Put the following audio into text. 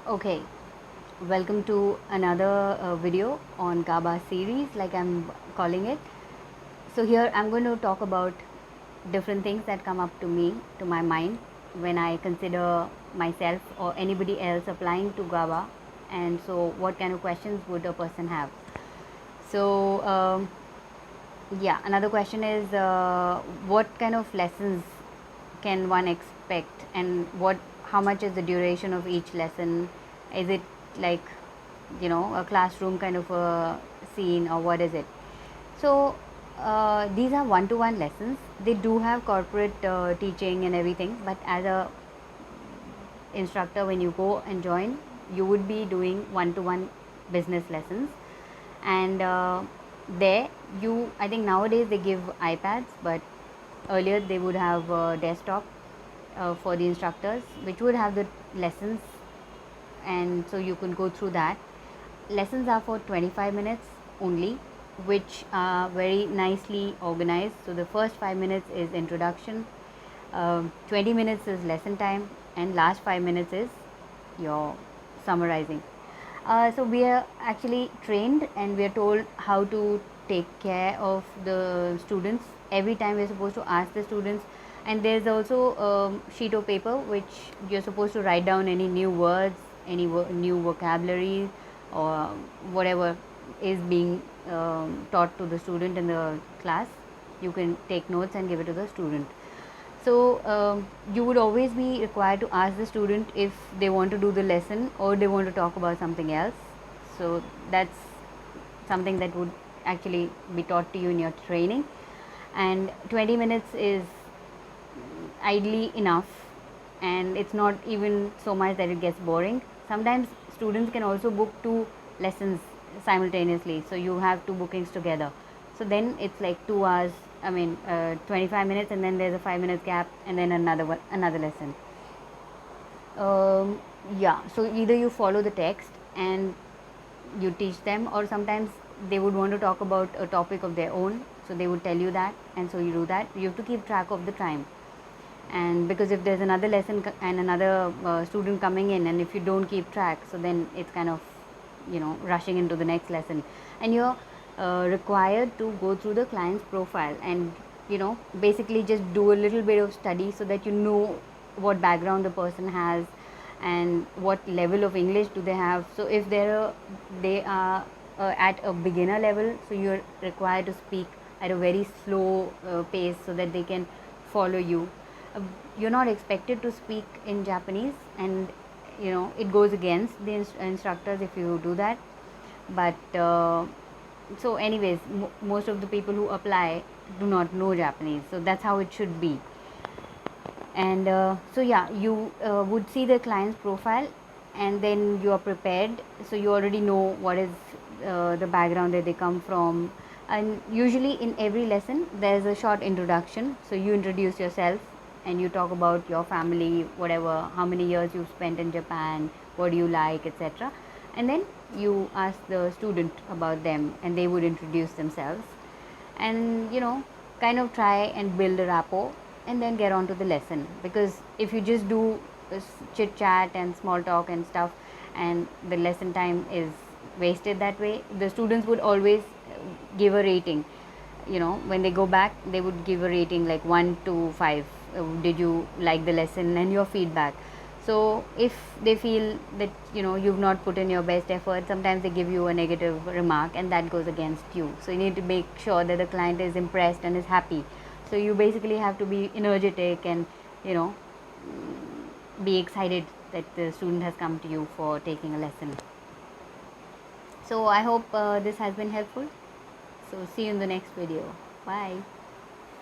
Okay, welcome to another video on GABA series, like I'm calling it. So here I'm going to talk about different things that come up to me, to my mind, when I consider myself or anybody else applying to GABA, and so what kind of questions would a person have. So yeah, another question is what kind of lessons can one expect, and how much is the duration of each lesson? Is it like a classroom kind of a scene, or what is it? So these are one-to-one lessons. They do have corporate teaching and everything, but as a instructor, when you go and join, you would be doing one-to-one business lessons. And there you I think nowadays they give iPads, but earlier they would have desktop for the instructors, which would have the lessons, and so you can go through that. Lessons are for 25 minutes only, which are very nicely organized. So the first 5 minutes is introduction, 20 minutes is lesson time, and last 5 minutes is your summarizing. So we are actually trained, and we are told how to take care of the students. Every time we're supposed to ask the students, and there's also a sheet of paper which you're supposed to write down any new words, any new vocabulary, or whatever is being taught to the student in the class. You can take notes and give it to the student. So you would always be required to ask the student if they want to do the lesson or they want to talk about something else. So that's something that would actually be taught to you in your training. And 20 minutes is ideally enough, and it's not even so much that it gets boring. Sometimes students can also book two lessons simultaneously, so you have two bookings together. So then it's like 2 hours, 25 minutes, and then there's a 5 minutes gap, and then another lesson. Yeah, so either you follow the text and you teach them, or sometimes they would want to talk about a topic of their own, so they would tell you that, and so you do that. You have to keep track of the time, and because if there's another lesson and another student coming in, and if you don't keep track, so then it's kind of rushing into the next lesson. And you're required to go through the client's profile, and basically just do a little bit of study so that you know what background the person has and what level of English do they have. So if they are at a beginner level, so you're required to speak at a very slow pace so that they can follow you. You're not expected to speak in Japanese, and it goes against the instructors if you do that. But so anyways, most of the people who apply do not know Japanese, so that's how it should be. And so yeah, you would see the client's profile, and then you are prepared, so you already know what is the background that they come from. And usually in every lesson there's a short introduction, so you introduce yourself and you talk about your family, whatever, how many years you've spent in Japan, what do you like, etc. And then you ask the student about them, and they would introduce themselves, and kind of try and build a rapport, and then get on to the lesson. Because if you just do chit chat and small talk and stuff, and the lesson time is wasted that way, the students would always give a rating. When they go back, they would give a rating like 1 to 5. Did you like the lesson, and your feedback. So if they feel that you've not put in your best effort, sometimes they give you a negative remark, and that goes against you. So you need to make sure that the client is impressed and is happy. So you basically have to be energetic and you know be excited that the student has come to you for taking a lesson. So I hope this has been helpful. So see you in the next video. Bye.